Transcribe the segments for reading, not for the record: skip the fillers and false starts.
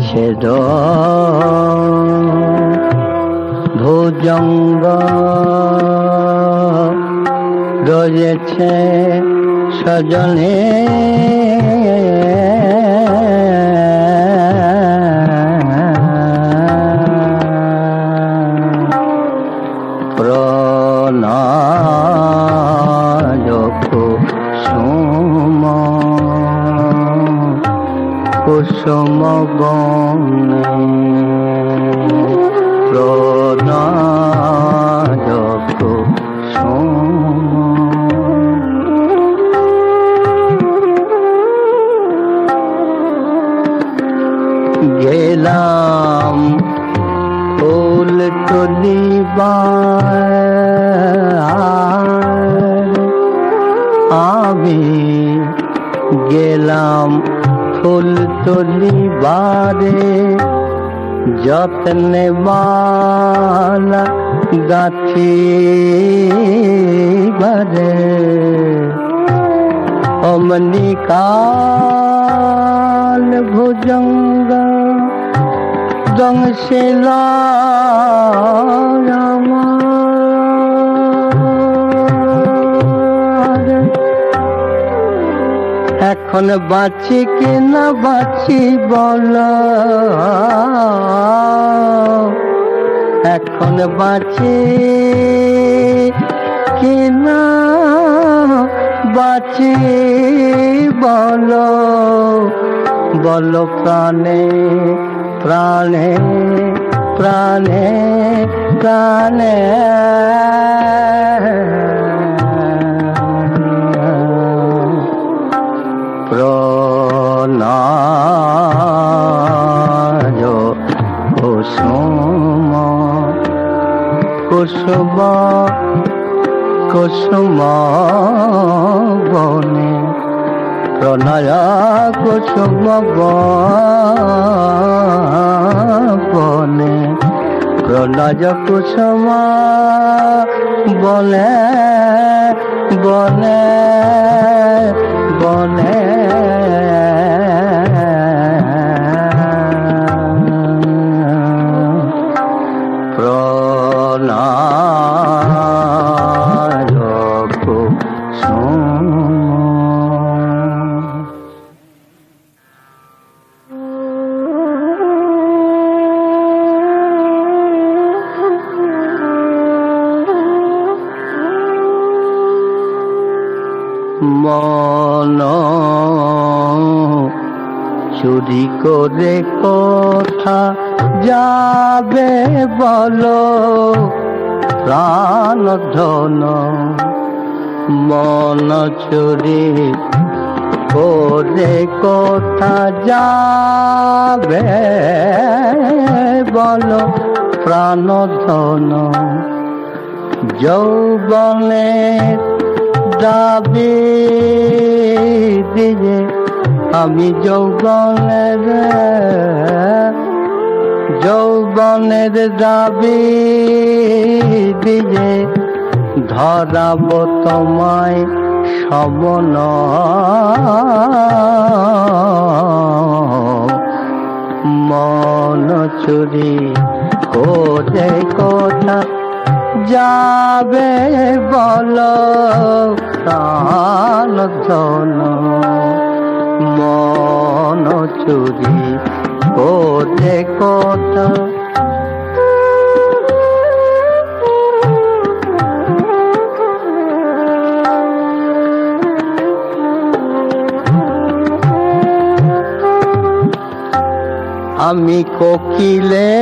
ছেদ ভুজঙ্গ রয়েছে সজনে কুসুম বনে প্রণায় কুসুম গেলাম ফুল তুলিবার আমি গেলাম ফুল তুলিবারে যত্নে মালা গাঁথিবারে অমনি কাল ভুজঙ্গ দংশিল এখন বাঁচি কি না বাঁচি বল এখন বাঁচি কি না বাঁচি বল বল প্রাণে প্রাণে প্রাণে প্রাণে প্রণায় কুসুম কুসুম কুসুম বনে প্রণয় কুসুম বনে প্রণয় কুসুম বনে বনে বনে প্রণায় কুসুম মন চুরি করে কথা যাবে বলো প্রাণ ধন মন চুরি করে কথা যাবে বলো প্রাণ ধন যৌবনের দাবি দিয়ে আমি যৌবনের দাবি দিয়ে ধরাব তোমায় সমন মন চুরি করে কথা যাবে বল প্রাণ ধন মন চুরি করে কথা আমি কোকিলে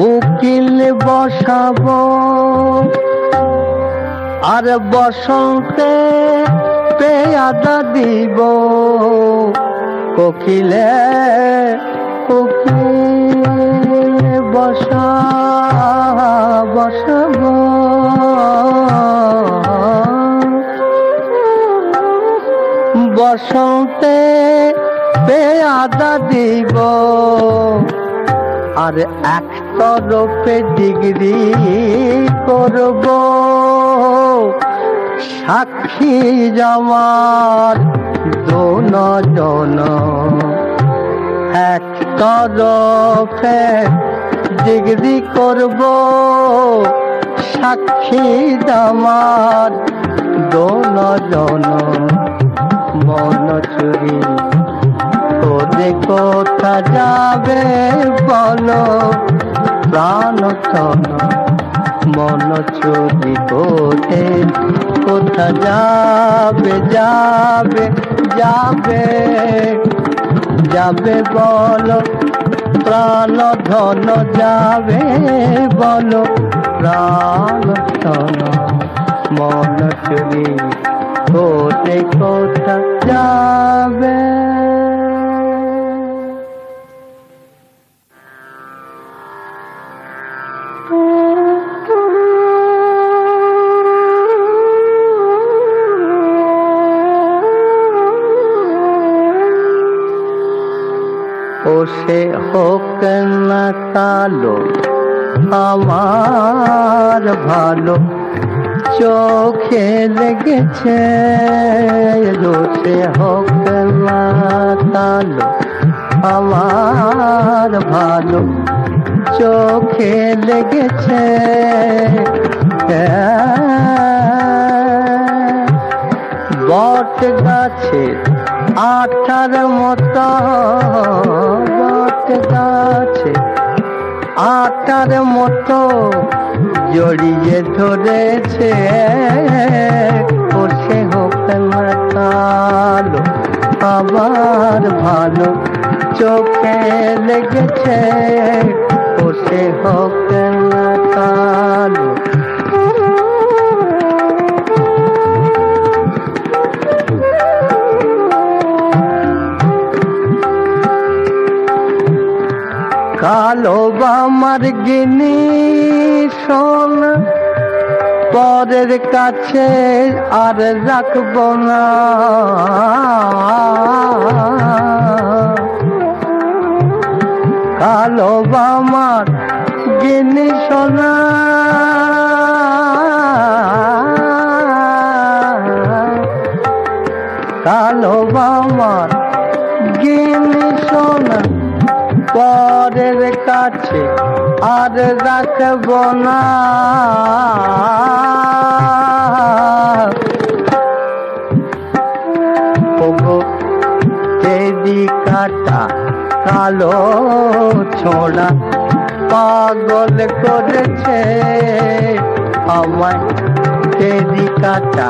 উকিল বসাবো আর বসন্তে পেয়াদা দিব কোকিলে উকিল বসাবো বসন্তে পেয়াদা দিব আর এক তরফে ডিগ্রি করব সাক্ষী আমার দোনজন এক তরফে ডিগ্রি করব সাক্ষী আমার দোনজন মন চুরি তোরে কোথা যাবে বলো প্রাণতন মন চুরি তোরে কোথা যাবে যাবে যাবে যাবে বলো প্রাণ ধন যাবে বলো প্রাণতন মন চুরি তোরে কোথা যাবে। ও সে হোক না কালো আমার ভালো চোখে লেগেছে, সে হোক না কালো আমার ভালো চোখে লেগেছে। বট গাছে আঠার মতো, বট গাছে আটার মতো জড়িয়ে ধরেছে, ও সে হোক না কালো আবার ভালো চোখে লেগেছে, ও সে হোক না কালো। কালো আমার গিনি শোন পরের কাছে আর রাখব না, কালো আমার গিনি সোনা কালো আমার গিনি সোনা পরের কাছে আর রাখব না। তেরি কাটা কালো ছোড়া পাগল করেছে আমায়, তেরি কাটা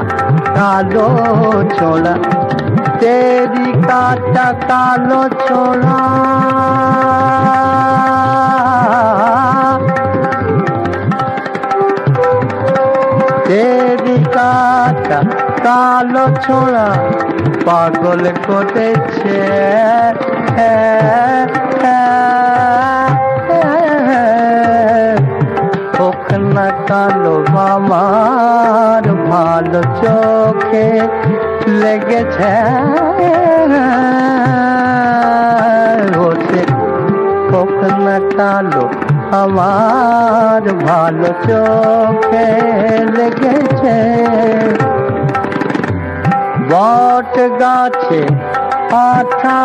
কালো ছোড়া, তেরি কাটা কালো ছোড়া, তেরি কাটা কালো ছোড়া পাগল করেছে। হোক না কালো আমার ভালো চোখে লেগেছে, হোক না কালো আমার ভালো চোখে লেগেছে। বট গাছে আঠা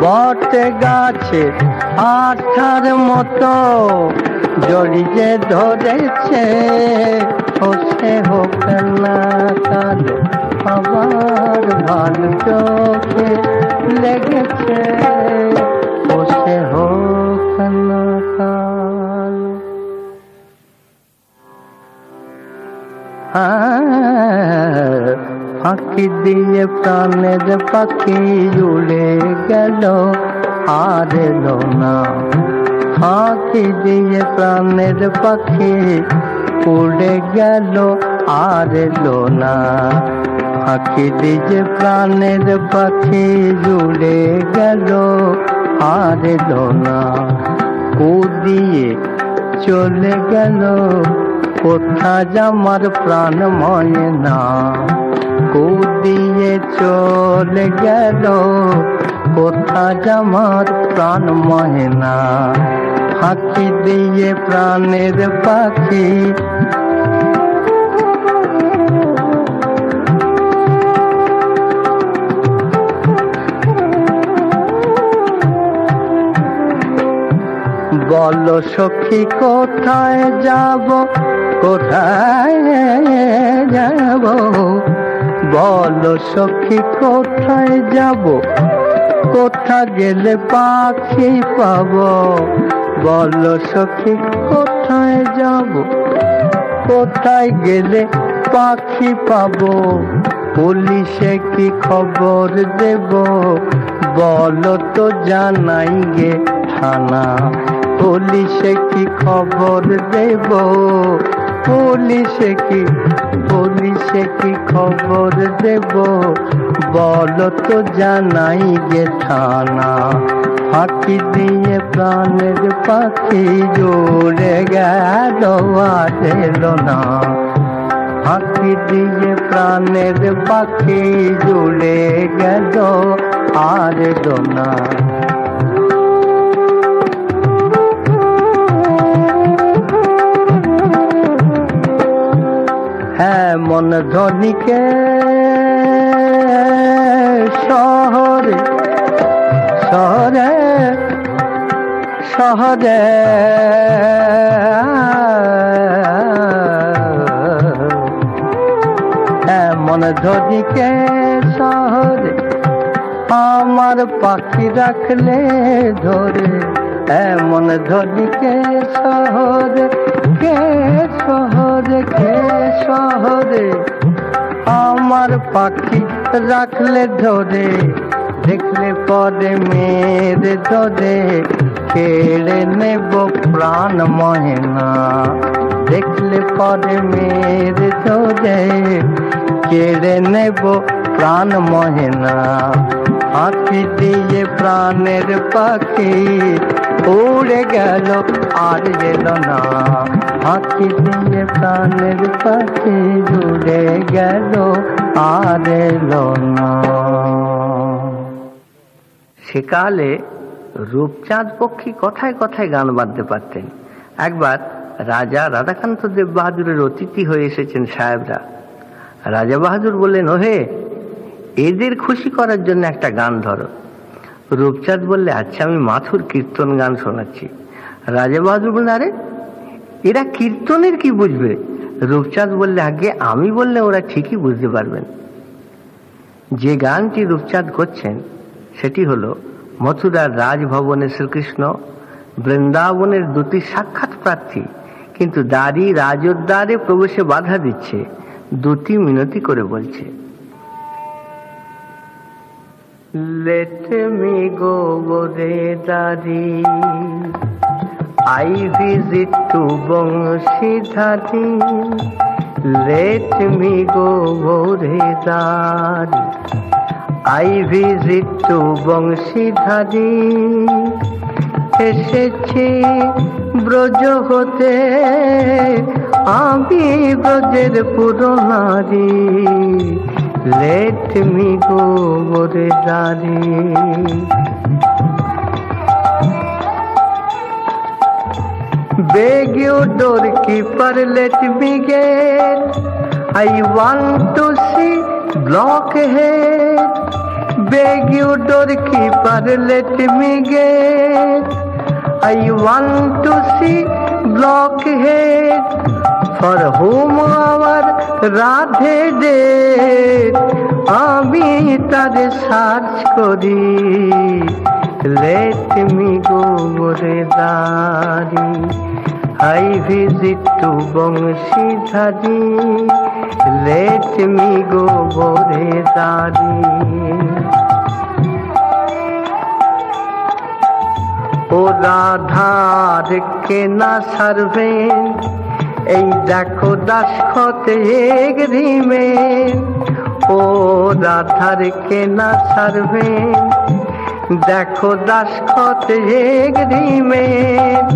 বট গাছে আঠার মতো জড়িয়ে ধরেছে, ও সে হোক না কালো আমার ভালো চোখে লেগেছে, ও সে হোক না কালো। ফাঁকি দিয়ে প্রাণের পাখি উড়ে গেল আর এলো না, ফাঁকি দিয়ে প্রাণের পাখি উড়ে গেল আর এলো না, ফাঁকি দিয়ে প্রাণের পাখি উড়ে গেল আর এলো না, উড়িয়ে চলে গেল কোথা আমার প্রাণ ময়না, উড়িয়ে চলে গেল কোথায় আমার প্রাণ মহেনা, ফাঁকি দিয়ে প্রাণের পাখি। বলো সখী কোথায় যাব, কোথায় যাব, বলো সখী কোথায় যাব, কোথা গেলে পাখি পাবো, বলো সখী কোথায় যাব, কোথায় গেলে পাখি পাবো, পুলিশে কি খবর দেব, বলো তো জানাই গে থানা, পুলিশে কি খবর দেব, পুলিশে কি খবর দেব, বলো তো জানাই গে থানা। ফাঁকি দিয়ে প্রাণের পাখি জুড়ে গেল আর এলো না, ফাঁকি দিয়ে প্রাণের পাখি জুড়ে গেল আর এলো না। হ্যাঁ মন ধনিকে শহরে শহরে শহরে হ্যাঁ মন ধনিকে শহরে আমার পাখি রাখলে ধরে, এমন ধনিকে শহরে কে শহরে কে শহরে আমার পাখি রাখলে ধরে, দেখলে পরে মেরে ধরে কেড়ে নেব প্রাণ মহেনা, দেখলে পরে মেরে ধরে কেড়ে নেব প্রাণ মহেনা। ফাঁকি দিয়ে প্রাণের পাখি উড়ে গেল আর এলো না, ফাঁকি দিয়ে প্রাণের পাখি উড়ে গেল আর এলো না। সেকালে রূপচাঁদ পক্ষী কথায় কথায় গান বাঁধতে পারতেন। একবার রাজা রাধাকান্ত দেব বাহাদুরের অতিথি হয়ে এসেছেন সাহেবরা। রাজা বাহাদুর বললেন, ওহে এদের খুশি করার জন্য একটা গান ধরো। রূপচাঁদ বললে, আচ্ছা আমি মাথুর কীর্তন গান শোনাচ্ছি। রাজা বাহাদুর বললেন, আরে এরা কীর্তনের কি বুঝবে? রূপচাঁদ বললে, আগে আমি বললে ওরা ঠিকই বুঝতে পারবেন। যে গানটি রূপচাঁদ করছেন সেটি হলো মথুরার রাজভবনে শ্রীকৃষ্ণ বৃন্দাবনের দুটি সাক্ষাৎ প্রার্থী কিন্তু দাঁড়ি রাজোদ্বারে প্রবেশে বাধা দিচ্ছে, দুটি মিনতি করে বলছে, Let me go Bodhidari, I visit to Bangshidhari, let me go Bodhidari, I visit to Bangshidhari, এসেছি ব্রজ হতে আমি ব্রজের পুরনারী, let me go Bodhidari. Beg you doorkeeper, let me get, I want to see blockhead. Beg you doorkeeper, let me get, I want to see blockhead. For whom our Radhe did, আমি তারে search করি, let me go Bodhidari, I visit to Bangshidhari, let me go Bodhidari. ও রাধার কেনা servant, এই দেখো দাসখতে agreement, ও রাধার কেনা servant, দেখো দাসখতে এগ্রিমেন্ট,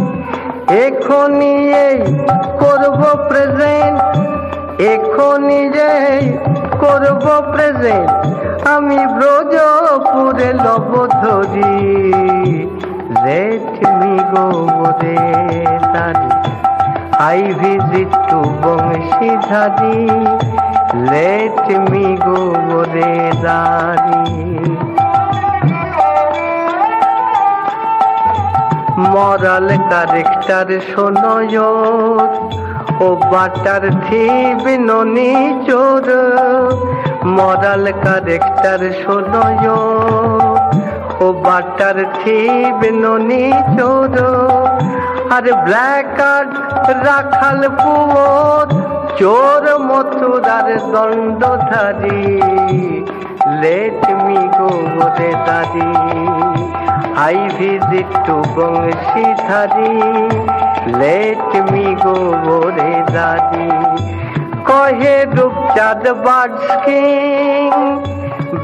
এখনই এই করব প্রেজেন্ট, এখনই এই করব প্রেজেন্ট, আমি ব্রজ কপুরে লব ধরি, let me go Borezari. I visit to Bangshidhari, let me go Borezari. Moral character sonoyor, o batar thief noni chor. Moral character sonoyor, o batar thief noni chor. আর ব্ল্যাক কার্ড রাখাল poor, চোর মথুরার দণ্ডধারী, let me go Borezari. I visit to Bangshidhari, let me go Borezari. কহে Rupchand birds king,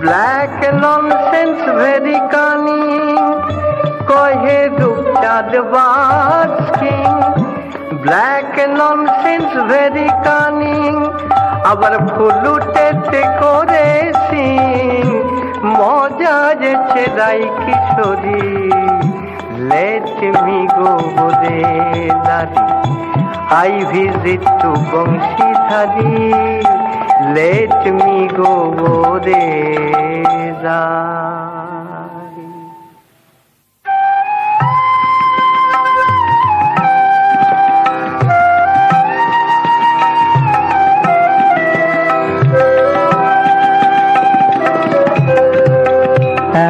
black nonsense very cunning. কহে Rupchand birds king, black nonsense very cunning. আবার ফুলুটেতে করে সিং, মজা যে ছেড়াই কিশোরী, let me go Borezari. I visit to Bangshidhari, let me go Borezari.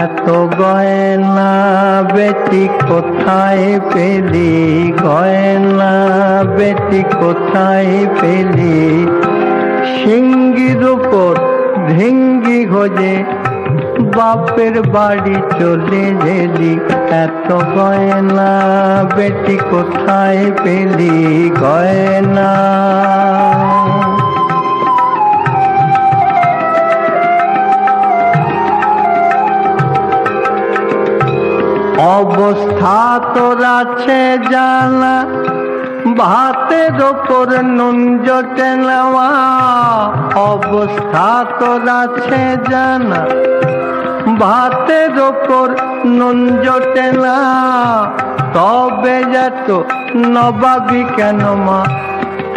এত গয়না বেটি কোথায় পেলি, গয়না বেটি কোথায় পেলি, সিঙ্গির উপর ঢিঙ্গি ঘোজে বাপের বাড়ি চলে গেলি। এত গয়না বেটি কোথায় পেলি, গয়না। অবস্থা তোর আছে জানা, ভাতের ওপর নুন জোটে নেওয়া। অবস্থা তোর আছে জানা, ভাতের ওপর নুন জোটে না। তবে যত নবাবি কেন মা,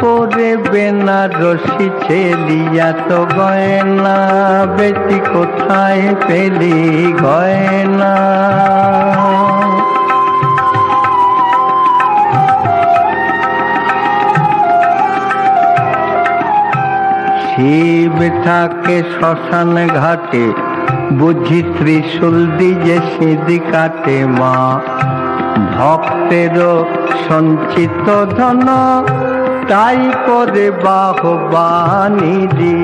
পরে বেনারসি ছেলি। এত গয়না বেটি কোথায় পেলি, গয়না। শিব থাকে শ্মশান ঘাটে, বুঝি ত্রিশূল দিয়ে সিঁধি কাটে মা। ভক্তেরও সঞ্চিত ধন, তাই করে বাহবানি দি।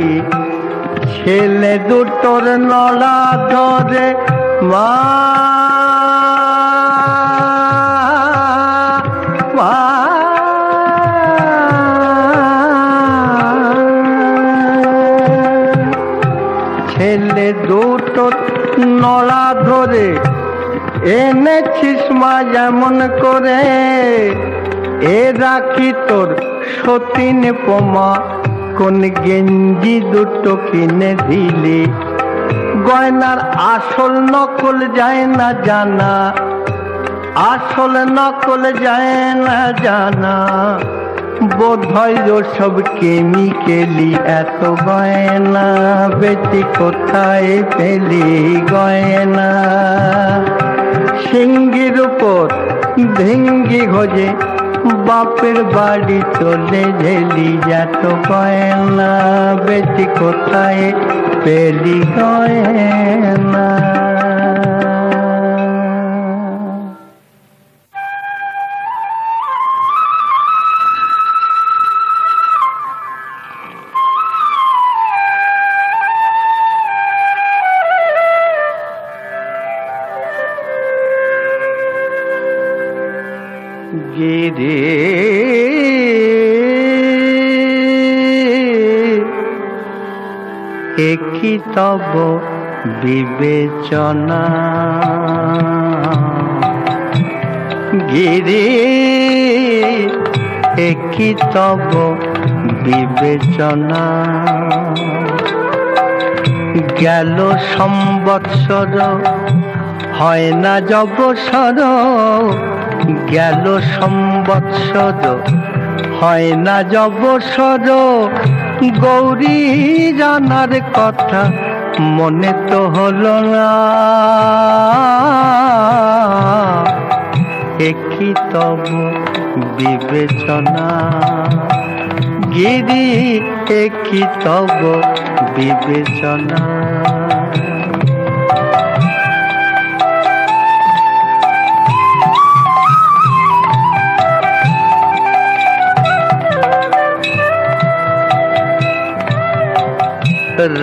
ছেলে দুটোর নড়া ধরে মা, ছেলে দুটোর নড়া ধরে এনেছিস মা যেমন করে। এ রাখি তোর সতীন পোমা, কোন গেঞ্জি দুটো কিনে দিলি। গয়নার আসল নকল যায় না জানা, আসল নকল যায় না জানা। বোধ হয় সব কেমিক্যালি। এত গয়না বেটি কোথায় পেলি, গয়না। সিঙ্গির উপর ঢিঙ্গি ঘোজে বাপের বাড়ি চলে গেলি। এত গয়না বেটি কোথায় পেলি, গয়না। গিরি একই তব বিবেচনা, গিরি একই তব বিবেচনা। গেল সম্বৎসর হয় না যবসর, গেল সম্বৎসর হয় না যবসর, গৌরী জানার কথা মনে তো হলো না। একই তব বিবেচনা গিরি, একই তব বিবেচনা।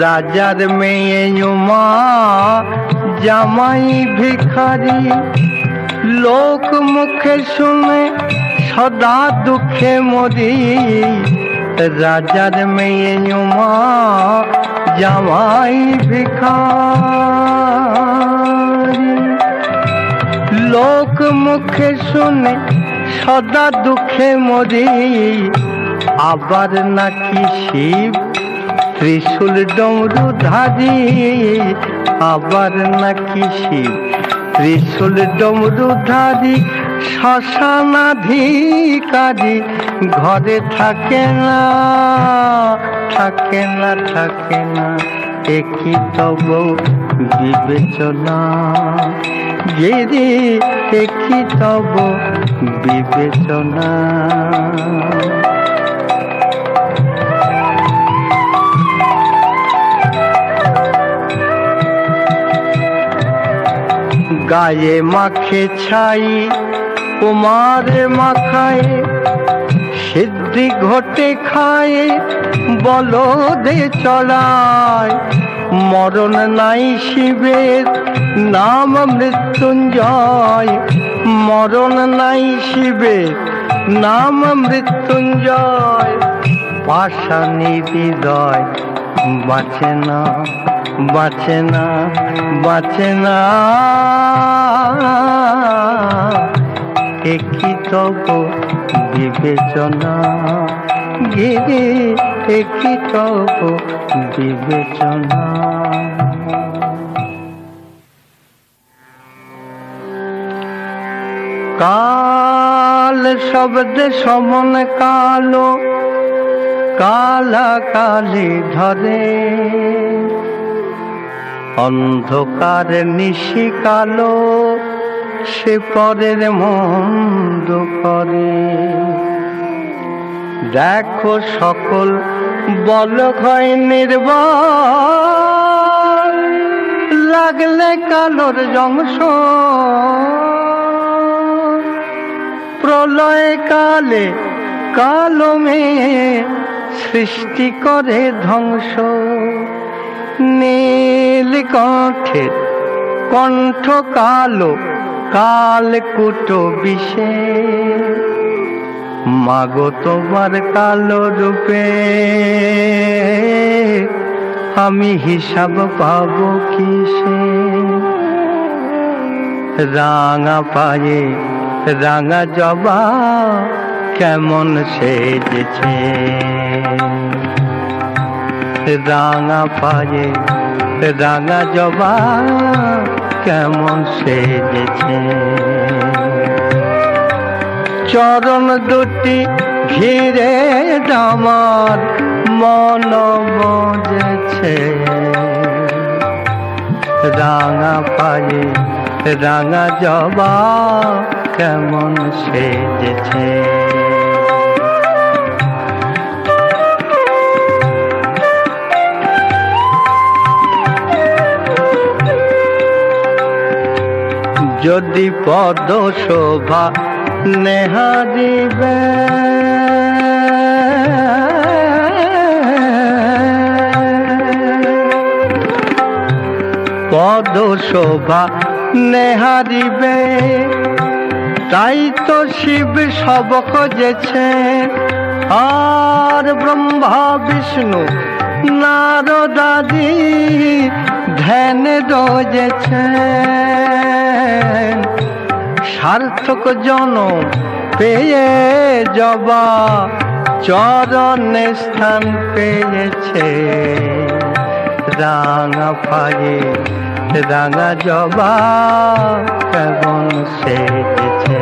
রাজার মেয়ে উমা জামাই ভিখারি, লোক মুখে শুনে সদা দুঃখে মরি। রাজার মেয়ে উমা জামাই ভিখারি, লোক মুখে শুনে সদা দুঃখে মরি। আবার নাকি শিব ত্রিশূল ডমরুধারী, আবার নাকি শিব ত্রিশূল ডমরুধারী, শ্মশানাধিকারী ঘরে থাকে না, থাকে না, থাকে না। একই তব বিবেচনা গিরি, একই তব বিবেচনা। গায়ে মাখে ছাই উমারে মাখায়, সিদ্ধি ঘটে খায় বলদে চড়ায়। মরণ নাই শিবের নাম মৃত্যুঞ্জয়, মরণ নাই শিবের নাম মৃত্যুঞ্জয়। পাষাণী হৃদয় বাঁচে না, বাঁচে না, বাঁচে না। একই তব বিবেচনা গিরি, একই তব বিবেচনা। কাল শব্দে সমন কালো, কালা কালি ধরে। অন্ধকার নিশি কালো, সে পরের মন্দ করে। দেখো সকল বল হয় নির্বাণ, লাগলে কালোর জংশ। প্রলয় কালে কালো মেয়ে সৃষ্টি করে ধ্বংস। নীলকণ্ঠের কণ্ঠ কালো, কালকুটো বিষে। মাগো তোমার কালো রূপে আমি হিসাব পাবো কিসে? রাঙা পায়ে রাঙা জবা কেমন সেজেছে, রাঙা পায়ে রাঙা জবা কেমন সেজেছে। চরণ দুটি ঘিরে আমার মন মজেছে, রাঙা পায়ে রাঙা জবা কেমন সেজেছে। যদি পদ শোভা নেহারিবে, পদ শোভা নেহারিবে, তাই তো শিব সব খোঁজেছে। আর ব্রহ্মা বিষ্ণু নারদাদি ধ্যানে রয়েছে। সার্থক জনম পেয়ে জবা চরণে স্থান পেয়েছে। রাঙা পায়ে রাঙা জবা কেমন সেজেছে।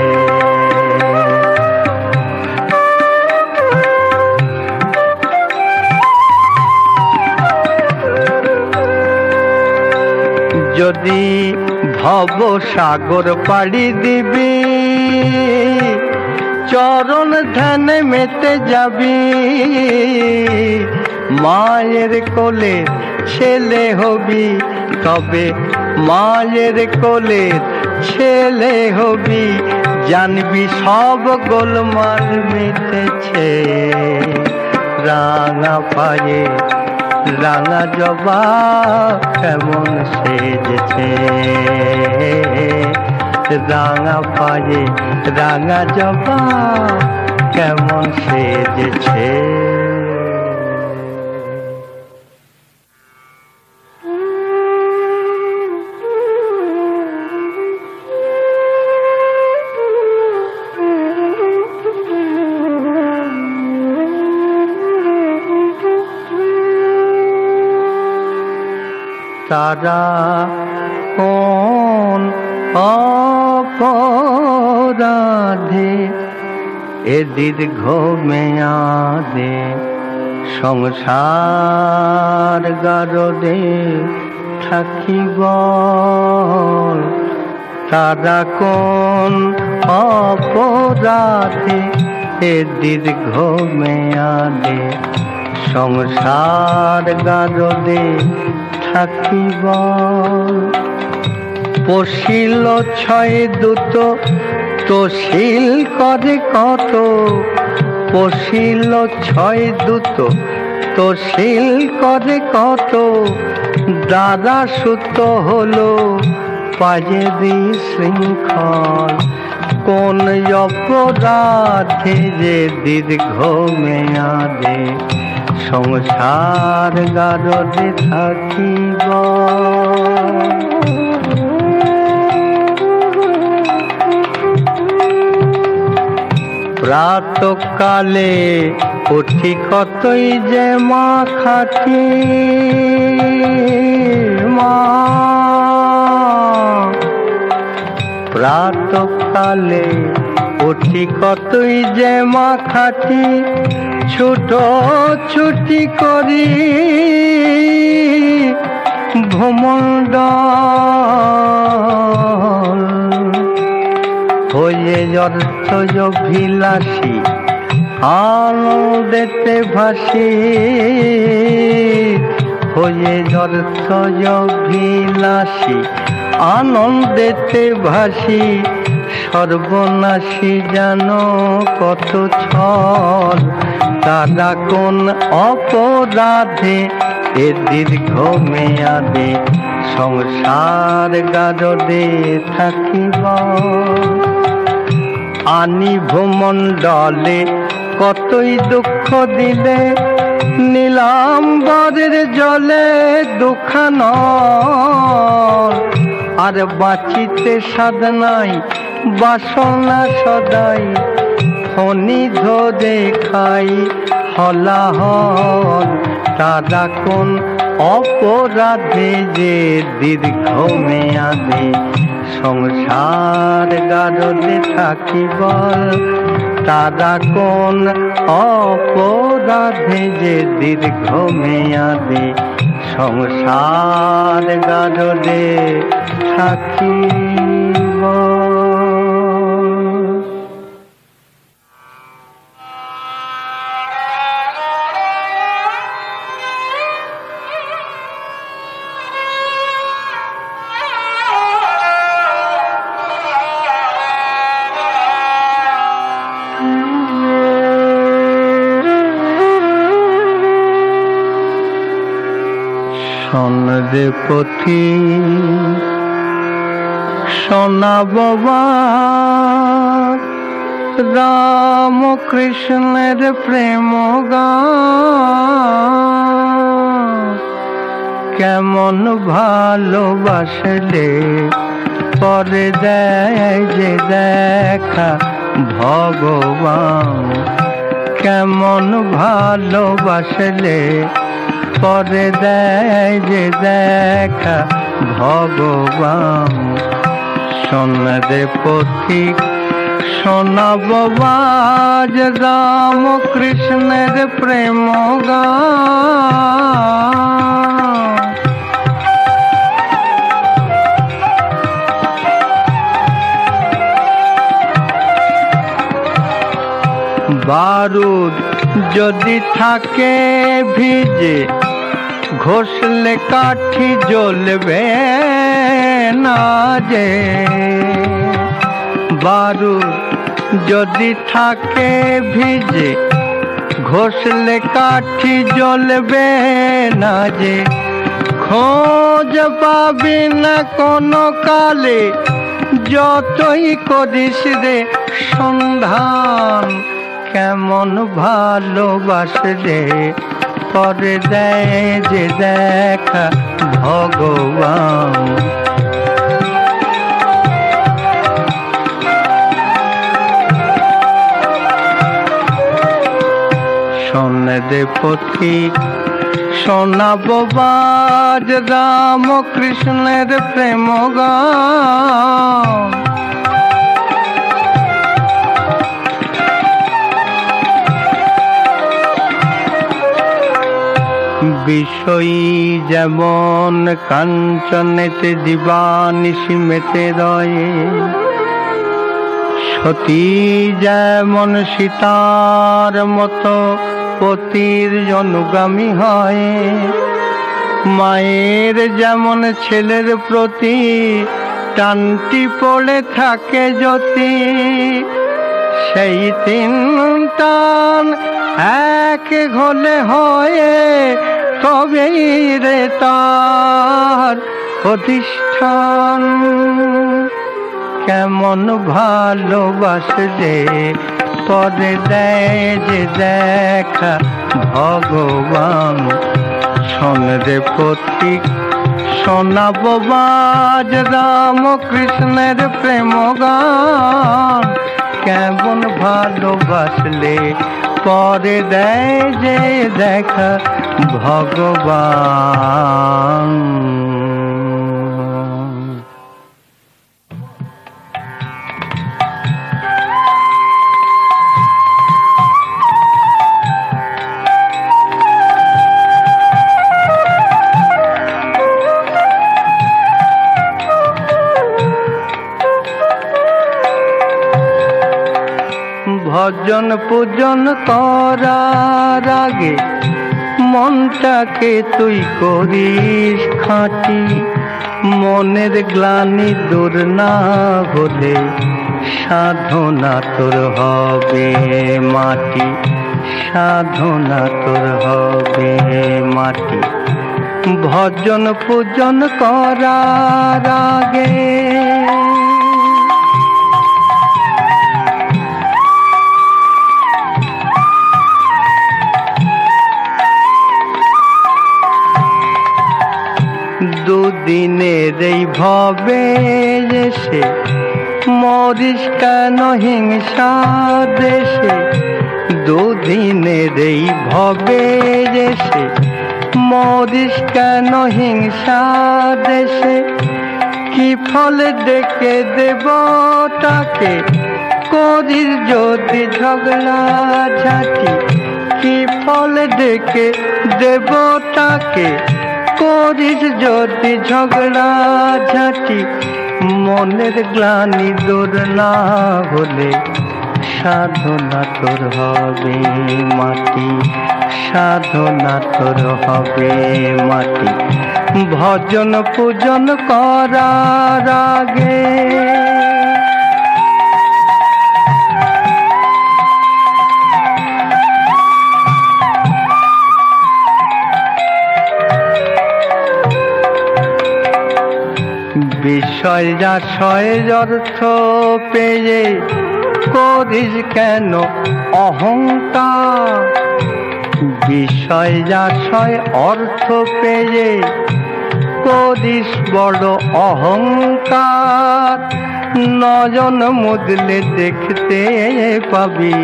যদি ভব সাগর পাড়ি দিবি, চরণ ধ্যানে মেতে যাবি, মায়ের কোলে ছেলে হবি, তবে মায়ের কোলে ছেলে হবি, জানবি সব গোলমাল মিটেছে। রাঙা পায়ে রাঙা জবা কেমন সেজেছে, রাঙা পায়ে রাঙা জবা কেমন সেজেছে। তারা কোন অপরাধে এ দীর্ঘ মেয়াদে সংসার গারদে থাকিব, তারা কোন অপরাধে এ দীর্ঘ মেয়াদে সংসার গারদে থাকিব। পশিল ছয় দূত তশিল করে কত, পশিল ছয় দূত তশিল করে কত, দাদা সুত হলো পায়ে বিশৃঙ্খল। কোন অপরাধে যে দীর্ঘ মেয়াদে সংসার গারদে থাকিব। প্রাতঃকালে উঠি কতই যে মা খাটি, মা প্রাতঃকালে উঠি কতই যে মা খাটি, ছুটো ছুটি করি ভূমণ্ডল হয়ে অর্থযোভিলাসী আনন্দেতে ভাসি, হয়ে অর্থযোভিলাসী আনন্দেতে ভাসি, সর্বনাশী জানো কত ছল। তারা কোন অপরাধে এ দীর্ঘ মেয়াদে সংসার গারদে থাকিব। আনি ভূমণ্ডলে কতই দুঃখ দিলে, নীলাম্বরের জলে দুঃখানল। আর বাঁচিতে সাধ নাই বাসনা সদাই, ফণি ধরে খাই হলাহল। তারা কোন অপরাধে যে দীর্ঘ মেয়াদে সংসার গারদে থাকিব, তারা কোন অপরাধে যে দীর্ঘ মেয়াদে সংসার গারদে থাকিব। শোনরে পথি শোনাব রাম কৃষ্ণের প্রেম গান। কেমন ভালোবাসলে পরে দেয় যে দেখা ভগবান, কেমন ভালোবাসলে পরে দেয় যে দেখা ভগবান। শোন রে পথিক শোনাব বাজ রাম কৃষ্ণের প্রেম গান। বারুদ যদি থাকে ভিজে ঘষলে কাঠি জ্বলবে না যে। বারুদ যদি থাকে ভিজে ঘষলে কাঠি জ্বলবে না যে। খোঁজ পাবি না কোনো কালে যতই করিস রে সন্ধান। কেমন ভালোবাসে রে পরে দেয় যে দেখা ভগবান। শোন রে পথিক শোনাব বাজ রাম কৃষ্ণের প্রেম গান। বিষয়ী যেমন কাঞ্চনেতে দিবানিশি মেতে রয়ে, সতী যেমন সীতার মতো পতির অনুগামী হয়। মায়ের যেমন ছেলের প্রতি টানটি পড়ে থাকে জ্যোতি, সেই তিন টান এক ঘোলে হয়ে তবেই রে তার অধিষ্ঠান। কেমন ভালোবাসে যে পরে দেয় যে দেখা ভগবান। শোন রে পথিক শোনাব বাজ রাম কৃষ্ণের প্রেম গান। কেমন ভালোবাসলে পরে দেয় যে দেখা ভগবান। ভজন পূজন করার আগে মনটাকে তুই করিস খাঁটি। মনের গ্লানি দূর না হলে সাধনা তোর হবে মাটি। সাধনা তোর হবে মাটি। ভজন পূজন করার আগে দুদিনের এই ভবে এসে মরিস কেন হিংসা দেশে। দুদিনের এই ভবে এসে মরিস কেন হিংসা দেশে। কি ফল ডেকে দেব তাকে করিস যদি ঝগড়া ঝাঁটি। কি ফল ডেকে দেব তাকে করিস যদি ঝগড়া ঝাঁটি। মনের গ্লানি দূর না হলে সাধনা তোর হবে মাটি। সাধনা তোর হবে মাটি। ভজন পূজন করার আগে বিষয় আশয়ের অর্থ পেয়ে করিস কেন অহংকার। বিষয় আশয় অর্থ পেয়ে করিস বড় অহংকার। নয়ন মুদলে দেখতে পাবি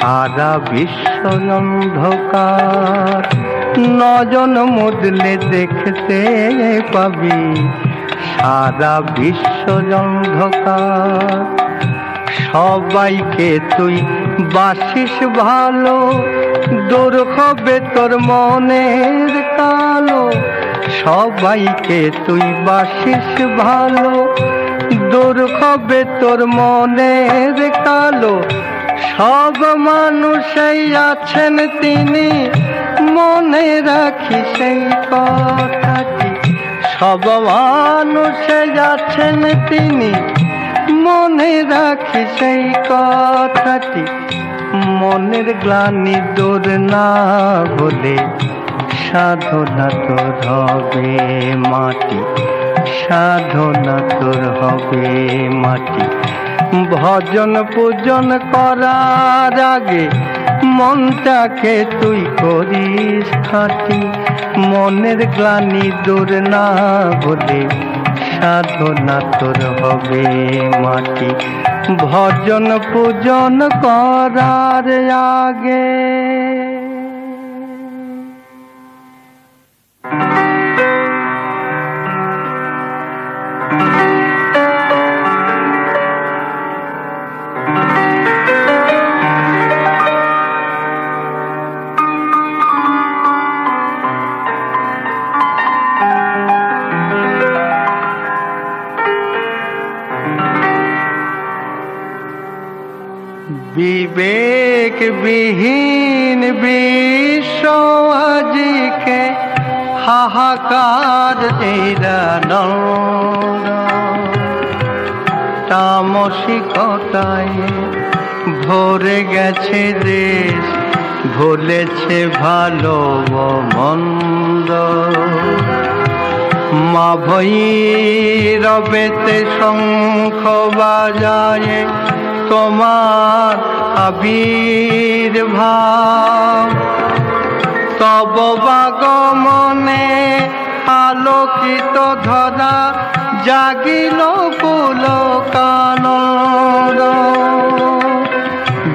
সারা বিশ্ব অন্ধকার, নজন মুদলে দেখতে পাবি সারা বিশ্ব অন্ধকার। সবাইকে তুই বাসিস ভালো, দূর হবে তোর মনের কালো। সবাইকে তুই বাসিস ভালো, দূর হবে তোর মনের কালো। সব মানুষই আছেন তিনি, মনে রাখি সেই কথাটি। সব মানুষই আছেন তিনি, মনে রাখি সেই কথাটি। মনের গ্লানি দূর না হলে সাধনা তোর হবে মাটি, সাধনা তোর হবে মাটি। ভজন পূজন করার আগে মনটাকে তুই করিস খাঁটি। মনের গ্লানি দূর না হলে সাধনা তোর হবে মাটি। ভজন পূজন করার আগে বিবেক বিহীন বিশ্ব আজিকে হাহাকার তামসিকতায় ভরে গেছে দেশ, ভুলেছে ভালো মন্দ। মা ভৈরবেতে শঙ্খ বাজায় তোমার আবির্ভাব। তব আগমনে আলোকিত ধরা জাগিল পুলকানন্দ।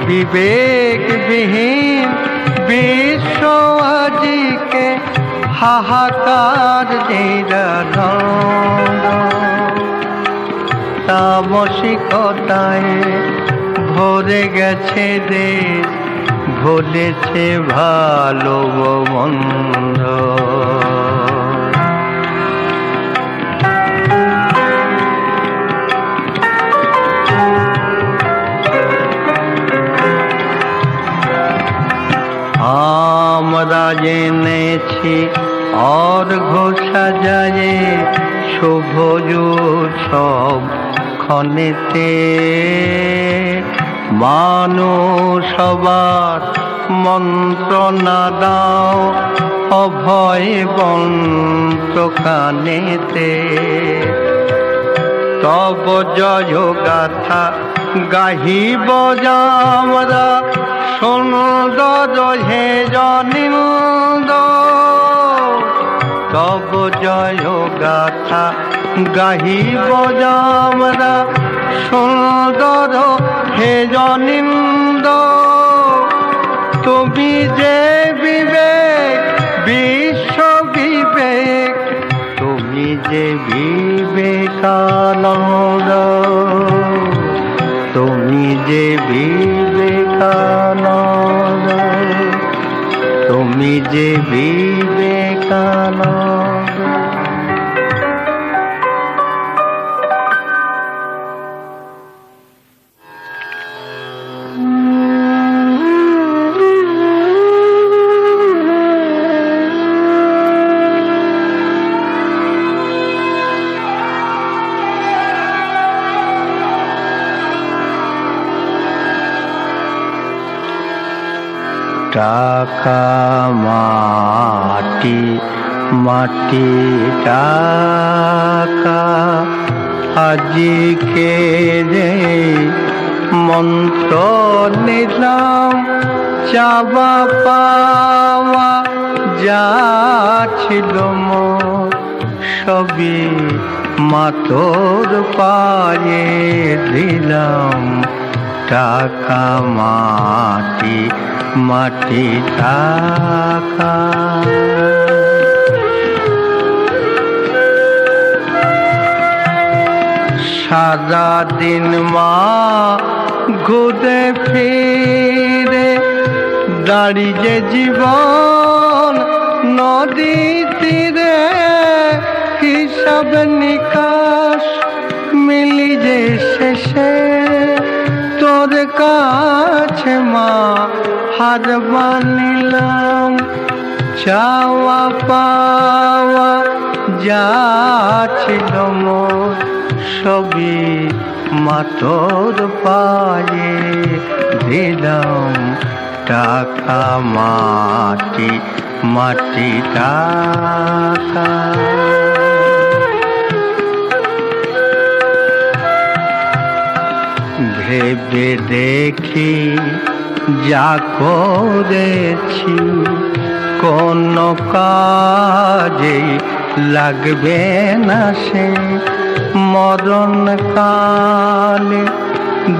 বিবেক বিহীন বিশ্ব আজিকে হাহাকার নিরানন্দ। তামসিকতায় ভরে গেছে দেশ, ভুলেছে ভালো মন্দ। আমরা জেনেছি অর্ঘ্য সাজায়ে শুভ উৎসব ক্ষণেতে। মানুষ সবার মন্ত্রণা দাও অভয় বন্ত কানেতে। তব জয় গাথা গাহিব আমরা সুন্দর হে জনিন্দ। তব জয় গাথা গাহিব আমরা সুন্দর হে জনিন্দ। তুমি যে বিবেক বিশ্ব বিবেক, তুমি যে বিবেকানন্দ, তুমি যে বিবেকানন্দ, তুমি যে বিবেকানন্দ। টাকা মাটি মাটি টাকা আজকে রে মন্ত্র নিলাম। চাওয়া পাওয়া যা ছিল মোর সবই মা তোর পায়ে দিলাম। টাকা মাটি, মাটি টাকা। সারা দিন মা ঘুরে ফিরে দাঁড়িয়ে জীবন নদী তীরে, হিসাব নিকাশ মিলি যে শেষে তোর কাছে মা হার মানিলাম। চাওয়া পাওয়া যা ছিল মোর সবই মা তোর পায়ে দিলাম। টাকা মাটি, মাটি টাকা। ভেবে দেখি যা করেছি কোন কাজে লাগবে না সে, মরণ কালে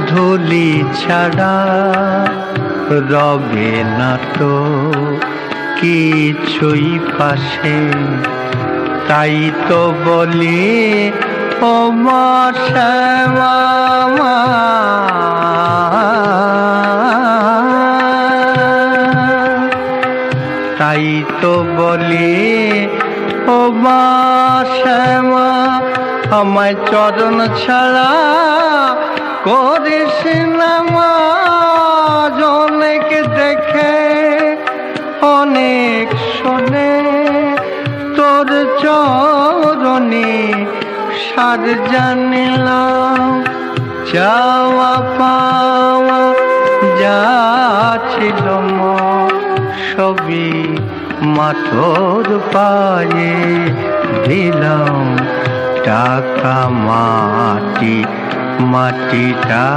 ধুলি ছাড়া রবে না তো কিছুই পাশে। তাই তো বলি ও মা শ্যামা, তাই তো বলি ও মা শ্যামা, আমায় চরণ ছাড়া করিস না মা। অনেক দেখে অনেক শোনে তোর চরণে সার জানিলাম। চাওয়া পাওয়া যা ছিল মোর সবই মা তোর পায়ে দিলাম। টাকা মাটি, মাটি টাকা।